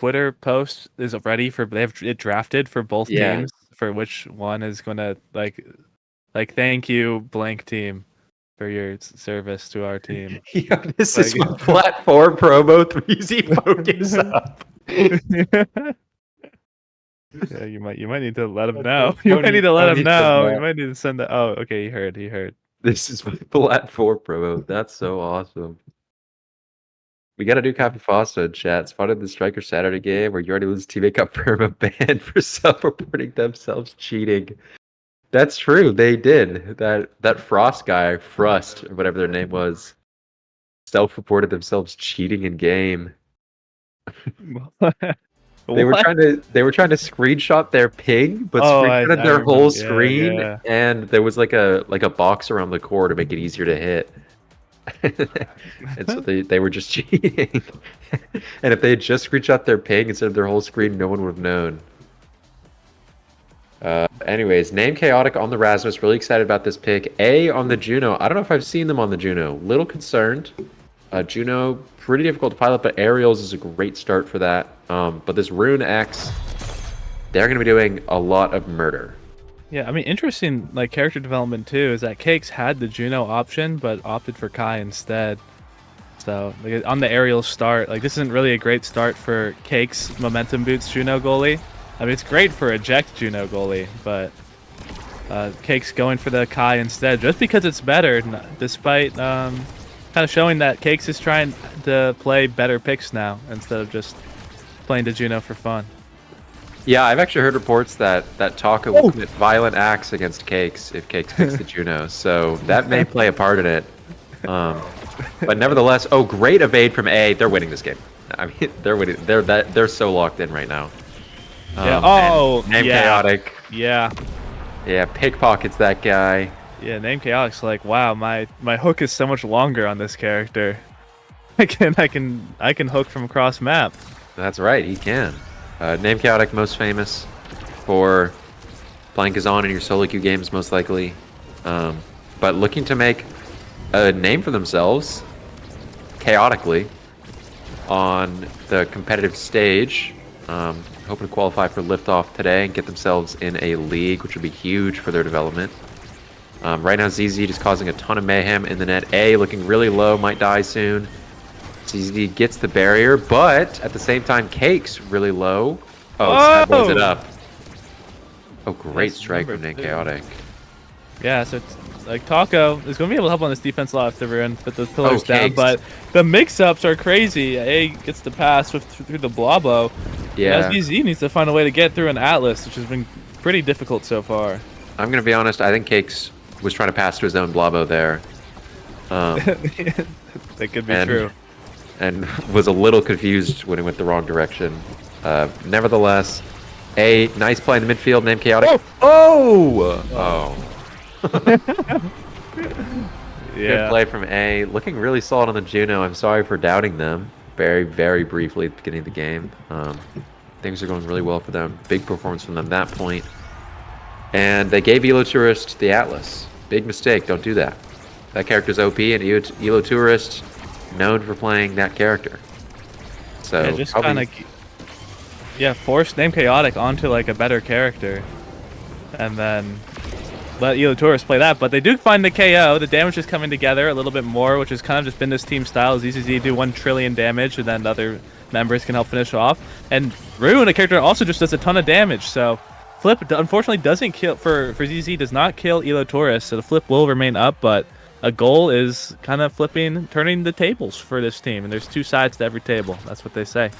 Twitter post is ready for they have it drafted for both Yeah. teams for which one is gonna like thank you blank team for your service to our team. Yo, this is Like- my flat 4 promo 3Z focus up. Yeah, you might need to let him know. Okay, You might need to let him Tony said know. that. You might need to send that. Oh, okay, he heard. This is my flat 4 promo. That's so awesome. We gotta do copy Foster in chat. Spotted the Striker Saturday game where you already lose teammate got perma banned for self-reporting themselves cheating. That's true. They did. That Frost guy, Frust, or whatever their name was, self-reported themselves cheating in game. They were trying to screenshot their ping, but screenshotted their remember. whole Yeah, screen, yeah. and there was like a box around the core to make it easier to hit. And so they were just cheating. And if they had just screenshot their ping instead of their whole screen, no one would have known. Anyways, name Chaotic on the Rasmus. Really excited about this pick. A on the Juno. I don't know if I've seen them on the Juno. Little concerned. Juno, pretty difficult to pilot, but Aerials is a great start for that. But this Rune X, they're going to be doing a lot of murder. Yeah, I mean, interesting, like, character development, too, is that Cakes had the Juno option, but opted for Kai instead. So, like, on the aerial start, like, this isn't really a great start for Cakes Momentum Boots Juno goalie. I mean, it's great for eject Juno goalie, but Cakes going for the Kai instead, just because it's better, despite kind of showing that Cakes is trying to play better picks now, instead of just playing the Juno for fun. Yeah, I've actually heard reports that Taka will commit violent acts against Cakes if Cakes picks the Juno, so that may play a part in it. But nevertheless, great evade from A. They're winning this game. I mean, they're winning. They're so locked in right now. Yeah. Name Chaotic. Yeah. Yeah, pickpockets that guy. Yeah, name Chaotic's like, wow, my hook is so much longer on this character. I can hook from across map. That's right, he can. Name Chaotic, most famous for playing Kazan in your solo queue games, most likely. But looking to make a name for themselves, chaotically, on the competitive stage. Hoping to qualify for Liftoff today and get themselves in a league, which would be huge for their development. Right now, ZZ just causing a ton of mayhem in the net. A looking really low, might die soon. ZZ gets the barrier, but at the same time, Cake's really low. Oh, blows it up. Oh, great strike from Name Chaotic. Yeah, so it's like Taco is going to be able to help on this defense a lot if they were in put those pillars down, Cakes. but the mix-ups are crazy. A gets the pass through the Blobbo. Yeah. SBZ needs to find a way to get through an Atlas, which has been pretty difficult so far. I'm going to be honest, I think Cakes was trying to pass to his own Blobbo there. That could be true. And was a little confused when he went the wrong direction. Nevertheless, A, nice play in the midfield, Name Chaotic. Oh! Yeah. Good play from A. Looking really solid on the Juno. I'm sorry for doubting them very, very briefly at the beginning of the game. Things are going really well for them. Big performance from them at that point. And they gave Elo Tourist the Atlas. Big mistake. Don't do that. That character's OP, and Elo Tourist known for playing that character. So yeah, just kind of force Name Chaotic onto like a better character, and then let Elo Tourist play that. But they do find the KO. The damage is coming together a little bit more, which has kind of just been this team style. ZZZ do 1 trillion damage, and then other members can help finish off. And Rune, a character, also just does a ton of damage. So Flip unfortunately doesn't kill for ZZ does not kill Elo Tourist. So the Flip will remain up, but a goal is kind of turning the tables for this team, and there's 2 sides to every table. That's what they say.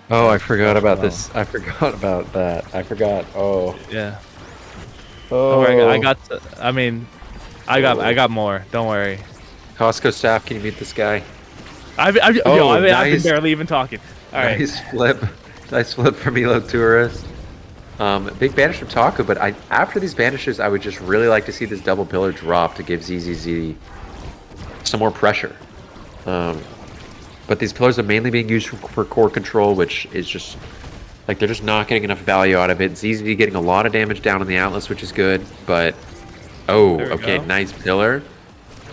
Oh, I forgot about this. I forgot about that. I forgot. Oh. Yeah. Oh. Don't worry, I got more. Don't worry. Costco staff, can you mute this guy? I've nice. been barely even talking. All right. Nice flip. Nice flip from Elo Tourist. Big banish from Taco, but after these banishes, I would just really like to see this double pillar drop to give ZZZ some more pressure. But these pillars are mainly being used for core control, which is just like they're just not getting enough value out of it. ZZZ getting a lot of damage down on the Atlas, which is good, but nice pillar.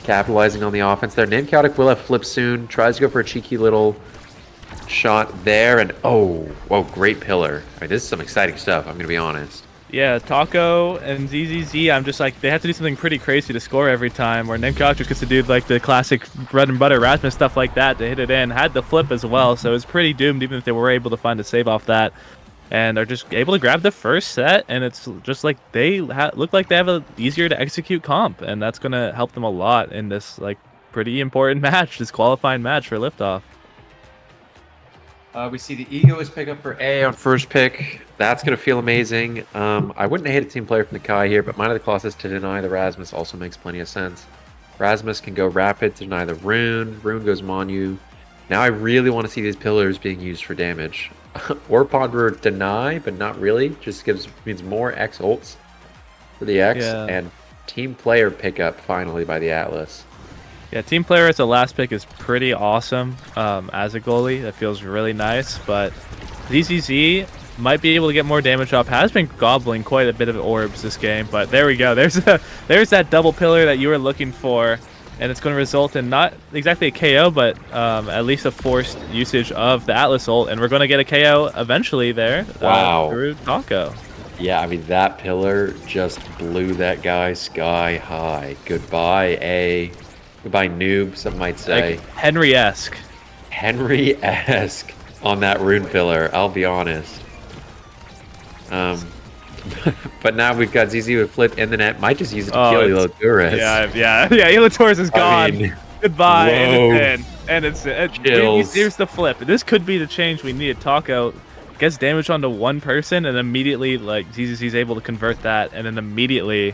Capitalizing on the offense there. Name Chaotic will have flip soon. Tries to go for a cheeky little shot there, and whoa, great pillar. I mean, this is some exciting stuff, I'm gonna be honest. Yeah, Taco and ZZZ, I'm just like, they have to do something pretty crazy to score every time, where Namechaotic just gets to do like the classic bread and butter Rasmus stuff like that to hit it in. Had the flip as well, so it's pretty doomed even if they were able to find a save off that. And they're just able to grab the first set, and it's just like they look like they have a easier to execute comp, and that's going to help them a lot in this like pretty important match, this qualifying match for Liftoff. We see the Egoist pick up for A on first pick. That's going to feel amazing. I wouldn't hate a team player from the Kai here, but Mind of the Colossus to deny the Rasmus also makes plenty of sense. Rasmus can go Rapid to deny the Rune. Rune goes Monu. Now I really want to see these pillars being used for damage. Or Ponderer deny, but not really. Just means more X ults for the X. Yeah. And team player pickup finally by the Atlas. Yeah, team player as the last pick is pretty awesome as a goalie. That feels really nice, but ZZZ might be able to get more damage off. Has been gobbling quite a bit of orbs this game, but there we go. There's that double pillar that you were looking for, and it's going to result in not exactly a KO, but at least a forced usage of the Atlas ult, and we're going to get a KO eventually there. Wow. Through Taco. Yeah, I mean, that pillar just blew that guy sky high. Goodbye, A. Goodbye, noob, some might say. Like Henry-esque. Henry-esque on that rune pillar, I'll be honest. But now we've got ZZ with flip in the net. Might just use it to kill Elo Torres. Yeah, Elo Torres is gone. I mean, goodbye, whoa. and here's the flip. This could be the change we need. Taco gets damage onto one person, and immediately, like, ZZ's able to convert that, and then immediately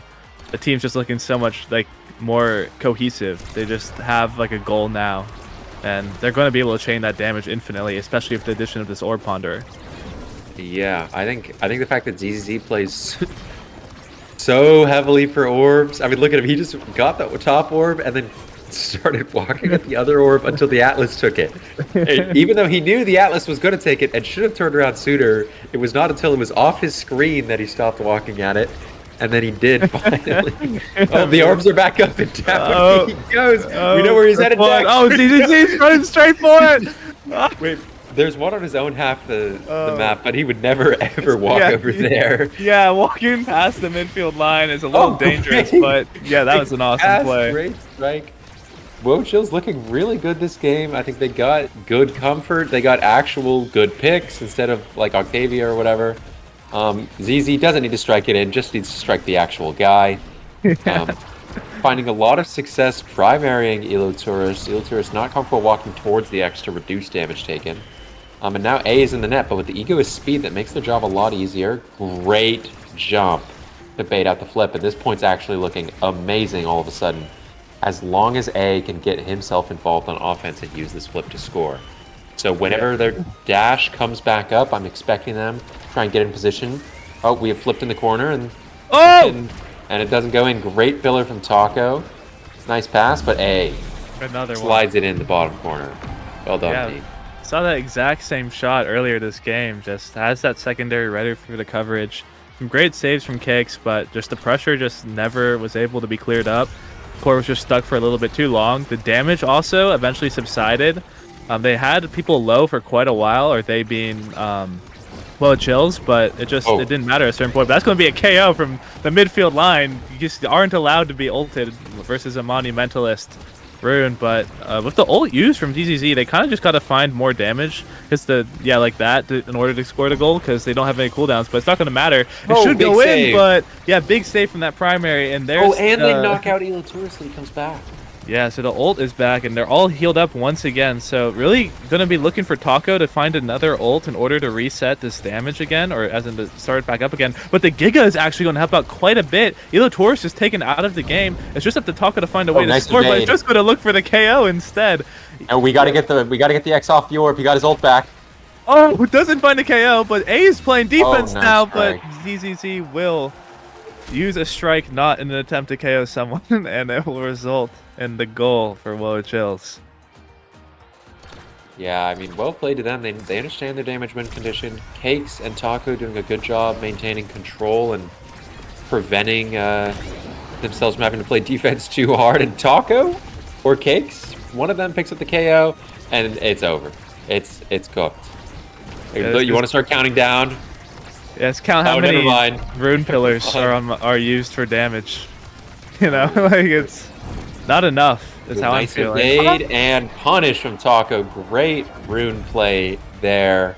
the team's just looking so much, like, more cohesive. They just have, like, a goal now, and they're going to be able to chain that damage infinitely, especially with the addition of this Orb Ponderer. Yeah, I think the fact that ZZ plays so heavily for orbs. I mean, look at him. He just got that top orb and then started walking at the other orb until the Atlas took it. Even though he knew the Atlas was going to take it and should have turned around sooner, it was not until it was off his screen that he stopped walking at it. And then he did finally. Oh, the orbs are back up and down. He goes. We know where he's headed next. Oh, ZZ's running straight for it. Wait. There's one on his own half the map, but he would never ever walk over there. Yeah, walking past the midfield line is a little dangerous, but yeah, that was an awesome play. Great strike. Woah Chills looking really good this game. I think they got good comfort. They got actual good picks instead of like Octavia or whatever. ZZ doesn't need to strike it in, just needs to strike the actual guy. Finding a lot of success primarying Elo Torres. Elo Torres not comfortable walking towards the X to reduce damage taken. And now A is in the net, but with the Egoist speed, that makes their job a lot easier. Great jump to bait out the flip. At this point, it's actually looking amazing all of a sudden. As long as A can get himself involved on offense and use this flip to score. So whenever their dash comes back up, I'm expecting them to try and get in position. Oh, we have flipped in the corner, and it doesn't go in. Great pillar from Taco. Nice pass, but A slides it in the bottom corner. Well done, team. Saw that exact same shot earlier this game. Just has that secondary ready for the coverage. Some great saves from Cakes, but just the pressure just never was able to be cleared up. Core was just stuck for a little bit too long. The damage also eventually subsided. They had people low for quite a while, or they being Woah Chills, but it didn't matter at a certain point. But that's going to be a KO from the midfield line. You just aren't allowed to be ulted versus a Monumentalist Rune, but with the ult used from DZZ, they kind of just got to find more damage like that in order to score the goal, because they don't have any cooldowns. But it's not going to matter. It should go in, but yeah, big save from that primary. And there's and they knock out Elo Torres, so he comes back. Yeah, so the ult is back, and they're all healed up once again. So really going to be looking for Taco to find another ult in order to reset this damage again, or as in to start it back up again. But the Giga is actually going to help out quite a bit. Elo Torres is taken out of the game. It's just up to Taco to find a way to score, but it's just going to look for the KO instead. And we got to get the X off the orb. He got his ult back. Oh, who doesn't find a KO, but A is playing defense now, strike. But ZZZ will use a strike not in an attempt to KO someone, and it will result in the goal for Woah Chills. Yeah, I mean, well played to them. They understand their damage win condition. Cakes and Taco doing a good job maintaining control and preventing themselves from having to play defense too hard. And Taco or Cakes, one of them picks up the KO, and it's over. It's cooked. Yeah, You want to start counting down? Yes, count how Oh, many never mind. rune pillars are used for damage. You know, like it's not enough. That's how I'm Nice feeling. evade and punish from Taco. Great rune play there.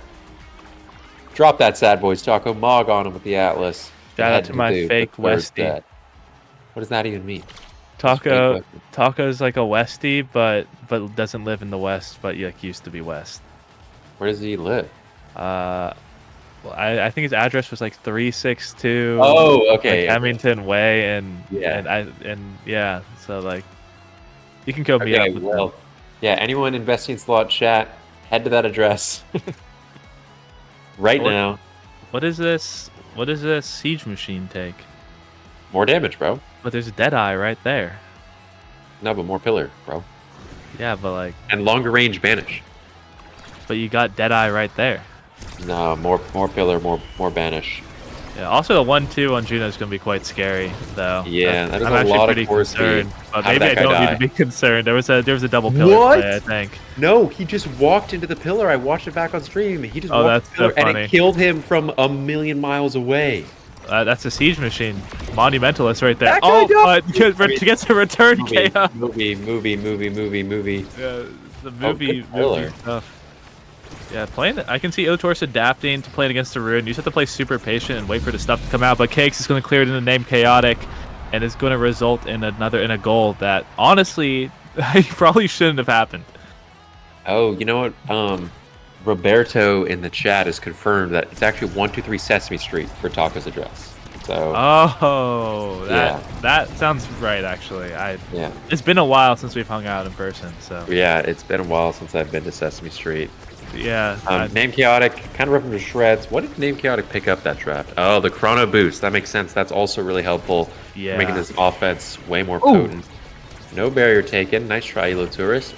Drop that sad boys, Taco. Mog on him with the Atlas. Shout out to my fake Westie. What does that even mean? Taco's like a Westie, but doesn't live in the West, but like used to be West. Where does he live? Well, I think his address was like 362. Oh, okay. Like Hemington Way, and Yeah. yeah. So like, you can go meet up with them. Yeah. Anyone investing in slot chat, head to that address right now. What is this? What does this siege machine take? More damage, bro. But there's a Deadeye right there. No, but more pillar, bro. Yeah, but like. And longer range banish. But you got Deadeye right there. No, more pillar, more banish. Yeah. Also, the 1-2 on Juno is going to be quite scary, though. Yeah, that is I'm a lot pretty of core speed. But maybe I don't need to be concerned. There was a double pillar play, I think. No, he just walked into the pillar. I watched it back on stream. He just walked that's the pillar, so funny. and it killed him from a million miles away. That's a siege machine. Monumentalist right there. That guy But gets a return KO. Movie. Yeah, the movie stuff. Yeah, I can see Illutor's adapting to playing against the Rune. You just have to play super patient and wait for the stuff to come out. But Cakes is going to clear it in the name Chaotic, and it's going to result in a goal that honestly probably shouldn't have happened. Oh, you know what? Roberto in the chat has confirmed that it's actually 123 Sesame Street for Taco's address. So. Oh, that sounds right. Actually, yeah. It's been a while since we've hung out in person, so. Yeah, it's been a while since I've been to Sesame Street. Yeah. Name Chaotic, kind of ripped him to shreds. What did Name Chaotic pick up that draft? Oh, the Chrono Boost. That makes sense. That's also really helpful. Yeah. Making this offense way more potent. No barrier taken. Nice try, Elo Tourist.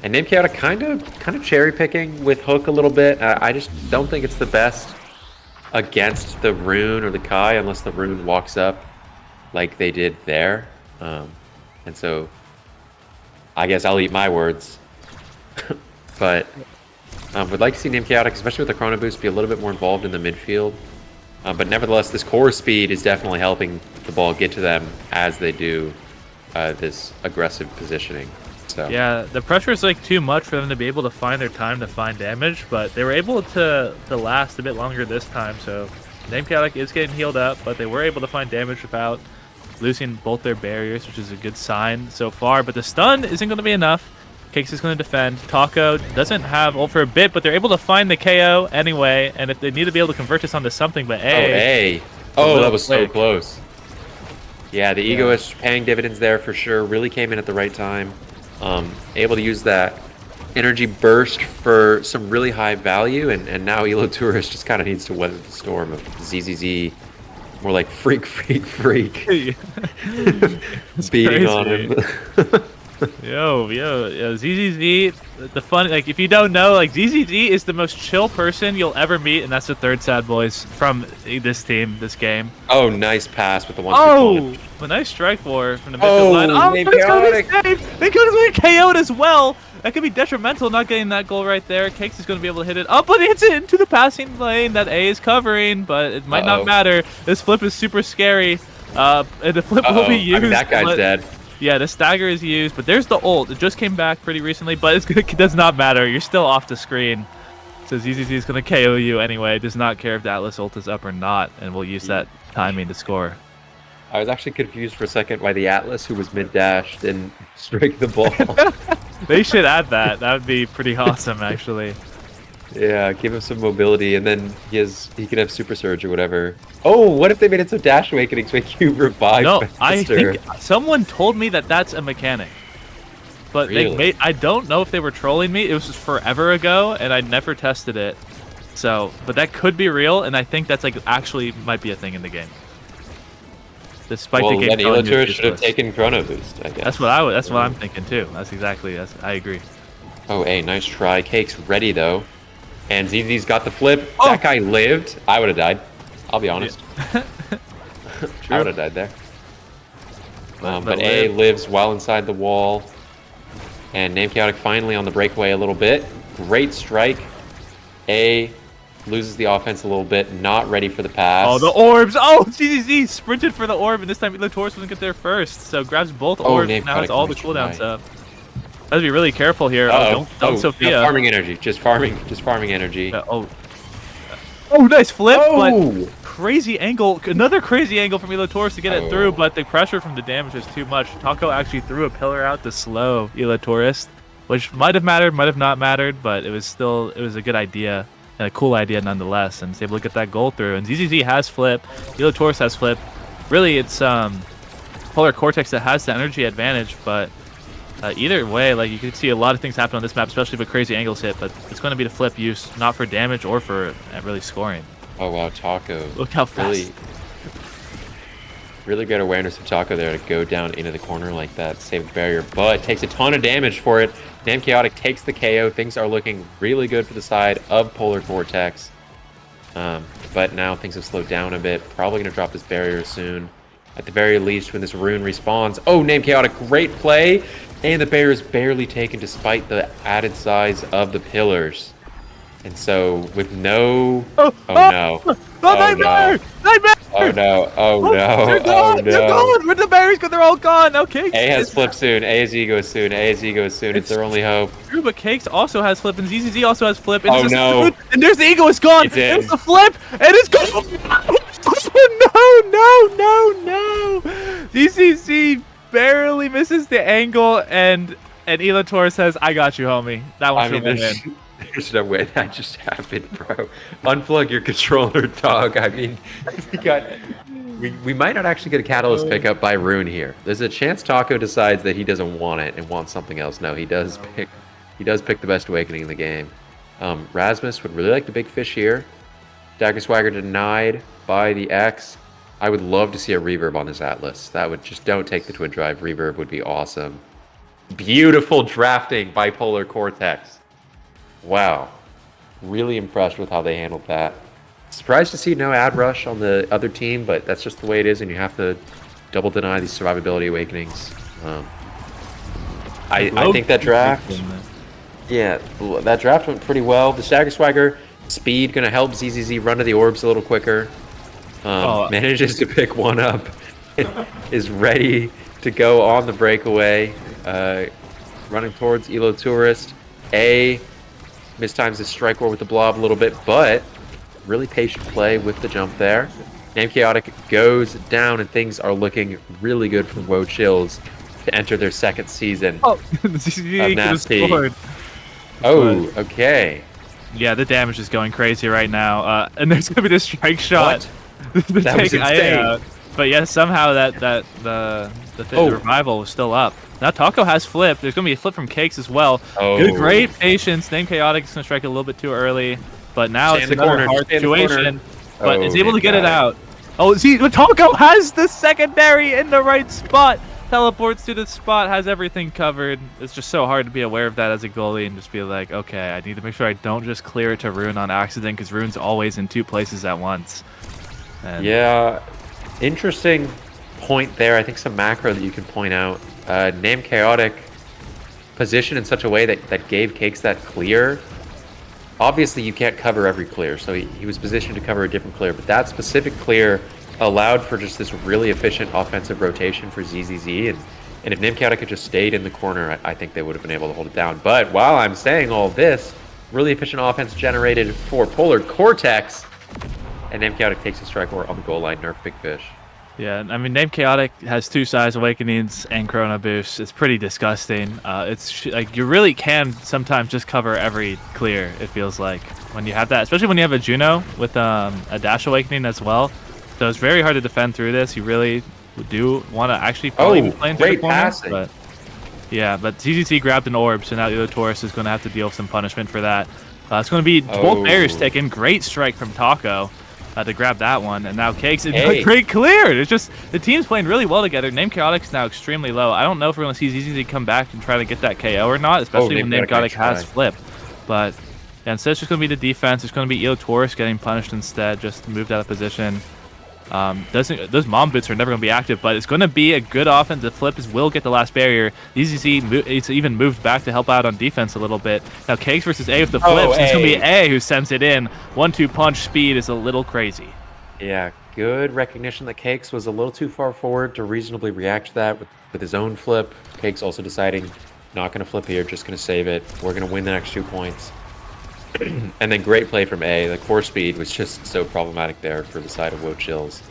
And Name Chaotic kind of cherry picking with Hook a little bit. I just don't think it's the best against the Rune or the Kai unless the Rune walks up like they did there. And so I guess I'll eat my words. But would like to see Name Chaotic, especially with the Chrono Boost, be a little bit more involved in the midfield. But nevertheless, this core speed is definitely helping the ball get to them as they do this aggressive positioning. So. Yeah, the pressure is like too much for them to be able to find their time to find damage, but they were able to last a bit longer this time. So Name Chaotic is getting healed up, but they were able to find damage without losing both their barriers, which is a good sign so far. But the stun isn't going to be enough. Cakes is going to defend. Taco doesn't have ult for a bit, but they're able to find the KO anyway. And if they need to be able to convert this onto something, but Oh, that was so close. Yeah, the ego is paying dividends there for sure. Really came in at the right time. Able to use that energy burst for some really high value, and now Elo Tourist just kind of needs to weather the storm of ZZZ. More like freak. Beating on him. Yo, ZZZ, the fun, like, if you don't know, like, ZZZ is the most chill person you'll ever meet, and that's the third sad boys from this team, this game. Oh, nice pass with the 1-2 Oh, a nice strike war from the midfield line. Oh, they could have KO'd as well. That could be detrimental not getting that goal right there. Cakes is going to be able to hit it. Oh, but it hits it into the passing lane that A is covering, but it might not matter. This flip is super scary. And the flip will be used. I mean, that guy's dead. Yeah, the stagger is used, but there's the ult. It just came back pretty recently, but it does not matter. You're still off the screen. So ZZZ is going to KO you anyway. Does not care if the Atlas ult is up or not, and we'll use that timing to score. I was actually confused for a second why the Atlas, who was mid-dash, didn't strike the ball. They should add that. That would be pretty awesome, actually. Yeah, give him some mobility, and then he can have Super Surge or whatever. Oh, what if they made it so Dash Awakenings make you revive faster? I think someone told me that that's a mechanic. But really? I don't know if they were trolling me. It was just forever ago, and I never tested it. So, but that could be real, and I think that's like actually might be a thing in the game. Despite the game, then Elo Tourist should have taken Chrono Boost, I guess. That's what I'm thinking too. I agree. Oh, hey, nice try. Cake's ready though. And ZZ's got the flip. Oh. That guy lived. I would have died. I'll be honest. Yeah. I would have died there. But A lives while inside the wall. And Name Chaotic finally on the breakaway a little bit. great strike. A loses the offense a little bit, not ready for the pass. Oh, the orbs! Oh, ZZZ sprinted for the orb, and this time Elatorus doesn't get there first, so grabs both orbs, and now has all the cooldowns up. Gotta be really careful here. Oh, don't Sophia. No, farming energy, just farming energy. Oh, nice flip, but crazy angle, another crazy angle from Elatorus to get it through, but the pressure from the damage is too much. Taco actually threw a pillar out to slow Elatorus, which might have mattered, might have not mattered, but it was a good idea. And a cool idea nonetheless, and is able to get that goal through. And ZZZ has flip, Elatorus has flip. Really, it's Polar Coretex that has the energy advantage, but either way, like you can see a lot of things happen on this map, especially if a crazy angles hit, but it's going to be the flip use, not for damage or for really scoring. Oh wow, Taco. Look how fast. Really good awareness of Taco there to go down into the corner like that, save the barrier, but takes a ton of damage for it. Damn Chaotic takes the KO. Things are looking really good for the side of Polar Coretex. But now things have slowed down a bit. Probably going to drop this barrier soon. At the very least, when this rune respawns. Oh, Name Chaotic, great play. And the barrier is barely taken despite the added size of the pillars. And so, with no... Oh no. Nightmare! Nightmare! Oh no, oh no, They're gone! They're gone! Where'd the berries go? They're all gone! Okay. A has flip soon, A has ego soon, A has ego soon. It's their only hope. True, but Cakes also has flip, and ZZZ also has flip. And oh no. And there's the ego, it's gone! There's the flip! And it's gone! No! ZZZ barely misses the angle, and Elator says, I got you, homie. That one should have been in. There's no way that just happened, bro. Unplug your controller, dog. I mean, we might not actually get a catalyst pickup by Rune here. There's a chance Taco decides that he doesn't want it and wants something else. No, he does pick the best awakening in the game. Rasmus would really like the big fish here. Dagger Swagger denied by the X. I would love to see a reverb on this Atlas. That would just don't take the twin drive. Reverb would be awesome. Beautiful drafting by Polar Coretex. Wow, really impressed with how they handled that. Surprised to see no ad rush on the other team, but that's just the way it is, and you have to double deny these survivability awakenings. I think that draft, that draft went pretty well. The Stagger Swagger speed gonna help ZZZ run to the orbs a little quicker. Manages to pick one up, is ready to go on the breakaway, running towards Elo Tourist. A mistimes his strike war with the blob a little bit, but really patient play with the jump there. Name Chaotic goes down, and things are looking really good for Woah Chills to enter their second season of NASL. Oh, okay. Yeah, the damage is going crazy right now, and there's gonna be this strike shot to take IA out. But yeah, somehow the revival was still up. Now Taco has flip. There's going to be a flip from Cakes as well. Good, great patience. Name Chaotic is going to strike a little bit too early. But now it's another hard situation. But it's able to get it out. Oh, see, Taco has the secondary in the right spot. Teleports to the spot, has everything covered. It's just so hard to be aware of that as a goalie and just be like, okay, I need to make sure I don't just clear it to Rune on accident, because Rune's always in two places at once. And yeah, interesting point there. I think some macro that you can point out. Name Chaotic positioned in such a way that gave Cakes that clear. Obviously, you can't cover every clear, so he was positioned to cover a different clear, but that specific clear allowed for just this really efficient offensive rotation for ZZZ, and if Name Chaotic had just stayed in the corner, I think they would have been able to hold it down. But while I'm saying all this, really efficient offense generated for Polar Coretex, and Name Chaotic takes a strike war on the goal line, nerf Big Fish. Yeah, I mean, Name Chaotic has 2 size awakenings and Chrono Boost. It's pretty disgusting. It's like you really can sometimes just cover every clear, it feels like, when you have that, especially when you have a Juno with a dash awakening as well. So it's very hard to defend through this. You really do want to actually probably play into the corner. Passing. But yeah, but ZZC grabbed an orb, so now Elatorus is going to have to deal with some punishment for that. It's going to be both barriers taken. Great strike from Taco to grab that one, and now Cakes great clear. It's just the team's playing really well together. Name Chaotic's now extremely low. I don't know if we're going to see ZZC come back and try to get that KO or not, especially when Name Chaotic has flip. But yeah, instead it's just going to be the defense. It's going to be Elatorus getting punished instead, just moved out of position. Those mom boots are never going to be active, but it's going to be a good offensive flip as will get the last barrier. ZZZ it's even moved back to help out on defense a little bit. Now Cakes versus A with the flips. It's going to be A who sends it in. 1-2 punch speed is a little crazy. Yeah, good recognition that Cakes was a little too far forward to reasonably react to that with his own flip. Cakes also deciding not going to flip here, just going to save it. We're going to win the next 2 points. And then great play from A. The core speed was just so problematic there for the side of Woah Chills.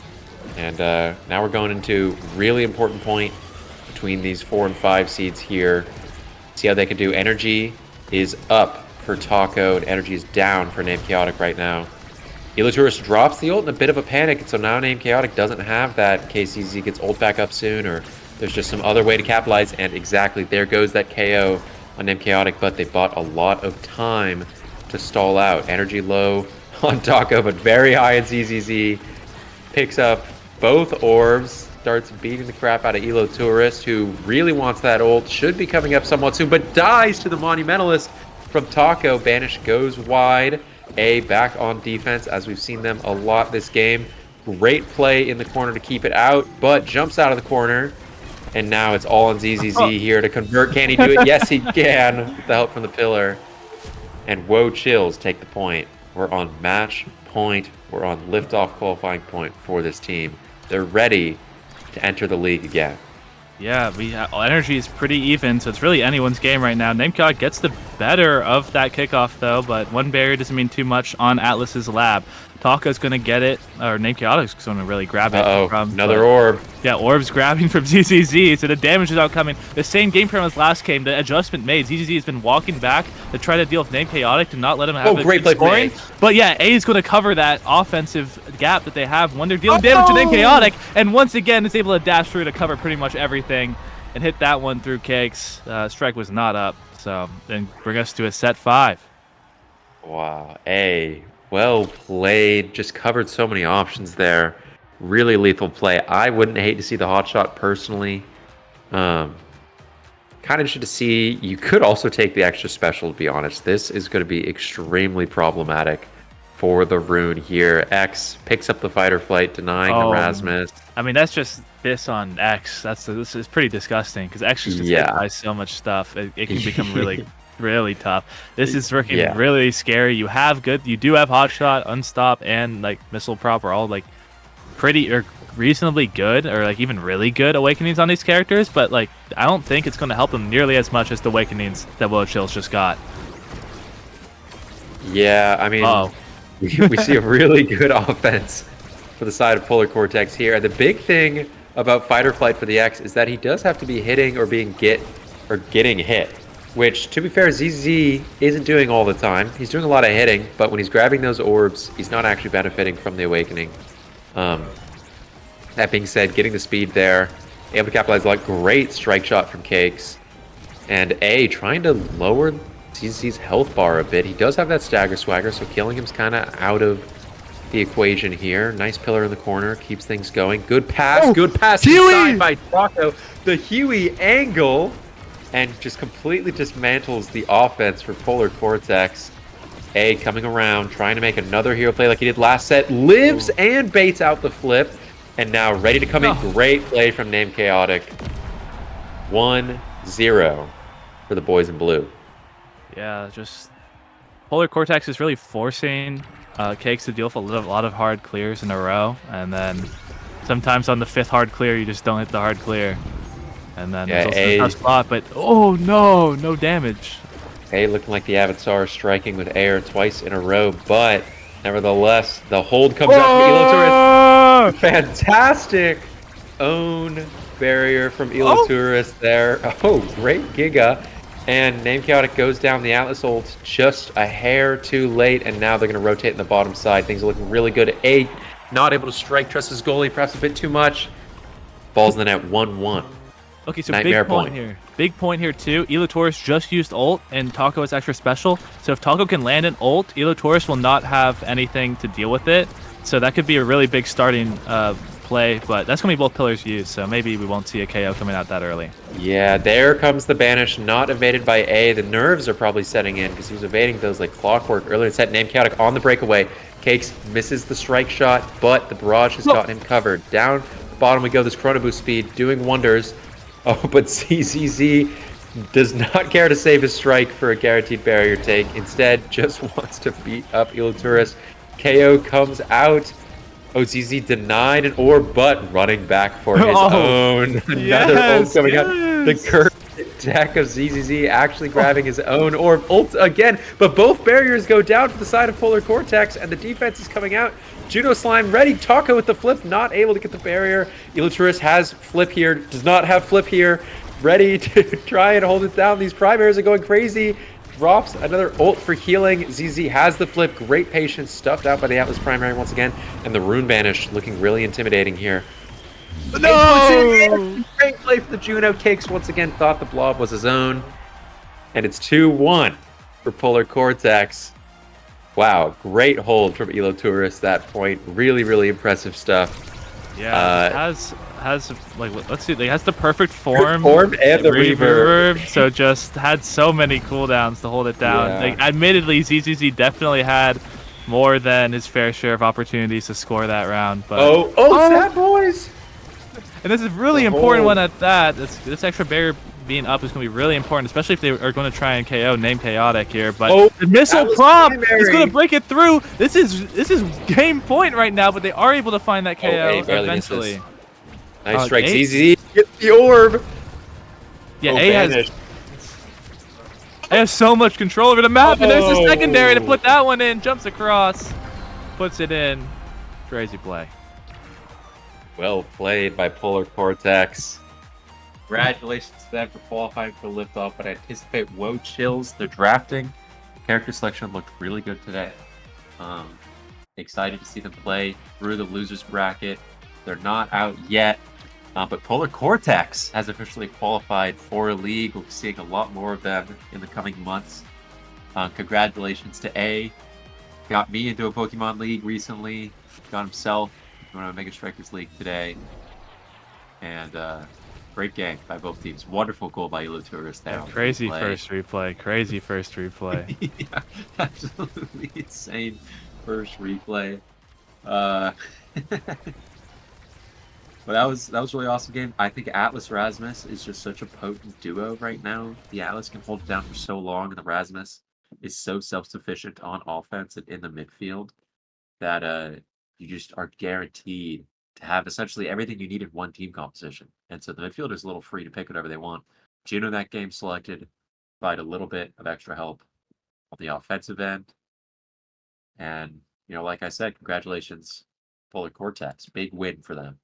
And now we're going into really important point between these 4 and 5 seeds here. See how they can do. Energy is up for Taco, and energy is down for Name Chaotic right now. Elotourist drops the ult in a bit of a panic, and so now Name Chaotic doesn't have that in case ZZ gets ult back up soon, or there's just some other way to capitalize, and exactly, there goes that KO on Name Chaotic, but they bought a lot of time to stall out. Energy low on Taco, but very high on ZZZ. Picks up both orbs, starts beating the crap out of Elotourist, who really wants that ult, should be coming up somewhat soon, but dies to the Monumentalist from Taco. Banish goes wide. A back on defense, as we've seen them a lot this game. Great play in the corner to keep it out, but jumps out of the corner. And now it's all on ZZZ here to convert. Can he do it? Yes, he can, with the help from the pillar. And Woah Chills take the point. We're on match point. We're on liftoff qualifying point for this team. They're ready to enter the league again. Yeah, energy is pretty even, so it's really anyone's game right now. Name Chaotic gets the better of that kickoff, though, but one barrier doesn't mean too much on Atlas's lab. Taco's going to get it, or Name Chaotic's going to really grab it. Another orb. Yeah, orb's grabbing from ZZZ, so the damage is outcoming. The same game from his last game, the adjustment made. ZZZ has been walking back to try to deal with Name Chaotic to not let him have great play scoring. But yeah, A is going to cover that offensive gap that they have when they're dealing damage to Name Chaotic, and once again is able to dash through to cover pretty much everything and hit that one through Cakes. Strike was not up, so then bring us to a set 5. Wow, A. Well played. Just covered so many options there. Really lethal play. I wouldn't hate to see the hot shot personally. Kind of interested to see. You could also take the extra special, to be honest. This is going to be extremely problematic for the rune here. X picks up the fight or flight, denying Erasmus. I mean, that's just this on X. This is pretty disgusting because X just buys so much stuff. It can become really tough. This is working really scary. You do have hot shot, unstop, and like missile prop are all like pretty or reasonably good, or like even really good awakenings on these characters, but like I don't think it's going to help them nearly as much as the awakenings that Woah Chills just got. Yeah, I mean, we see a really good offense for the side of Polar Coretex here. And the big thing about fight or flight for the X is that he does have to be hitting or getting hit. Which, to be fair, ZZ isn't doing all the time. He's doing a lot of hitting, but when he's grabbing those orbs, he's not actually benefiting from the awakening. That being said, getting the speed there, able to capitalize a lot. Great strike shot from Cakes. And A, trying to lower ZZ's health bar a bit. He does have that stagger swagger, so killing him's kind of out of the equation here. Nice pillar in the corner, keeps things going. Good pass, good pass inside by Taco. The Huey angle. And just completely dismantles the offense for Polar Coretex. A coming around, trying to make another hero play like he did last set. Lives and baits out the flip. And now ready to come in. Great play from Name Chaotic. 1-0 for the boys in blue. Yeah, just Polar Coretex is really forcing Cakes to deal with a lot of hard clears in a row. And then sometimes on the 5th hard clear, you just don't hit the hard clear. And then there's also a tough spot, but no damage. A looking like the Avatar striking with air twice in a row, but nevertheless, the hold comes out from Elotourist. Fantastic own barrier from Elotourist there. Oh, great Giga. And Name Chaotic goes down the Atlas ult just a hair too late, and now they're going to rotate in the bottom side. Things are looking really good. A not able to strike, trust his goalie perhaps a bit too much. Balls in the net, 1-1. Okay, so big point here. Big point here, too. Elotourist just used ult, and Taco is extra special. So if Taco can land an ult, Elotourist will not have anything to deal with it. So that could be a really big starting play, but that's going to be both pillars used, so maybe we won't see a KO coming out that early. Yeah, there comes the banish, not evaded by A. The nerves are probably setting in because he was evading those like clockwork earlier in set. Name Chaotic on the breakaway. Cakes misses the strike shot, but the barrage has gotten him covered. Down the bottom we go. This Chrono Boost speed doing wonders. Oh, but ZZZ does not care to save his strike for a guaranteed barrier take. Instead, just wants to beat up Illuturus. KO comes out. OZZ denied an orb, but running back for his own. Another ult coming out. The curved deck of ZZZ actually grabbing his own orb. Ult again, but both barriers go down for the side of Polar Cortex, and the defense is coming out. Juno Slime ready. Taco with the flip, not able to get the barrier. Illuturus has flip here, does not have flip here. Ready to try and hold it down. These primaries are going crazy. Drops another ult for healing. ZZ has the flip. Great patience. Stuffed out by the Atlas primary once again. And the Rune Banish looking really intimidating here. No! Great play for the Juno. Cakes once again thought the blob was his own. And it's 2-1 for Polar Cortex. Wow, great hold from Illuturus that point. Really, really impressive stuff. Yeah, has like, let's see, it has the perfect form and the reverb. So just had so many cooldowns to hold it down. Yeah. Like, admittedly, ZZZ definitely had more than his fair share of opportunities to score that round. But sad boys! And this is really important one at that. This extra barrier being up is going to be really important, especially if they are going to try and KO Name Chaotic here. But the missile prompt is going to break it through. This is game point right now, but they are able to find that KO eventually. Nice strike, ZZ. Get the orb. Yeah, A has so much control over the map, and there's the secondary to put that one in. Jumps across, puts it in. Crazy play. Well played by Polar Cortex. Congratulations to them for qualifying for Liftoff, but I anticipate Woah Chills. Their drafting, character selection looked really good today. Excited to see them play through the losers bracket. They're not out yet, but Polar Cortex has officially qualified for a league. We'll be seeing a lot more of them in the coming months. Congratulations to A. Got me into a Pokemon League recently. Got himself into a Mega Strikers League today. And great game by both teams. Wonderful goal by Illuturus there. Yeah, crazy first replay. Crazy first replay. Yeah, absolutely insane first replay. But that was a really awesome game. I think Atlas Rasmus is just such a potent duo right now. The Atlas can hold it down for so long, and the Rasmus is so self-sufficient on offense and in the midfield that you just are guaranteed to have essentially everything you need in one team composition. And so the midfield is a little free to pick whatever they want. Juno in that game selected, provide a little bit of extra help on the offensive end. And, like I said, congratulations, Polar Cortex. Big win for them.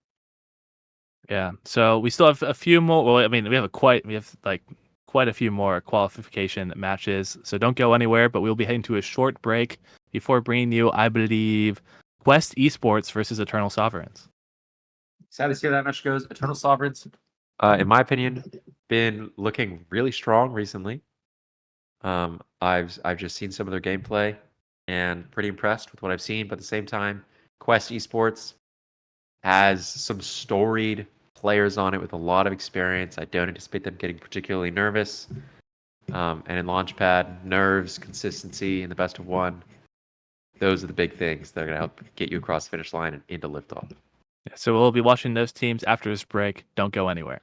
Yeah. So we still have a few more. Well, I mean, we have quite a few more qualification matches. So don't go anywhere. But we'll be heading to a short break before bringing you, I believe, Quest Esports versus Eternal Sovereigns. Sad to see how that match goes. Eternal Sovereigns, in my opinion, been looking really strong recently. I've just seen some of their gameplay and pretty impressed with what I've seen. But at the same time, Quest Esports has some storied players on it with a lot of experience. I don't anticipate them getting particularly nervous. And in Launchpad, nerves, consistency, and the best of one. Those are the big things that are going to help get you across the finish line and into Liftoff. Yeah, so we'll be watching those teams after this break. Don't go anywhere.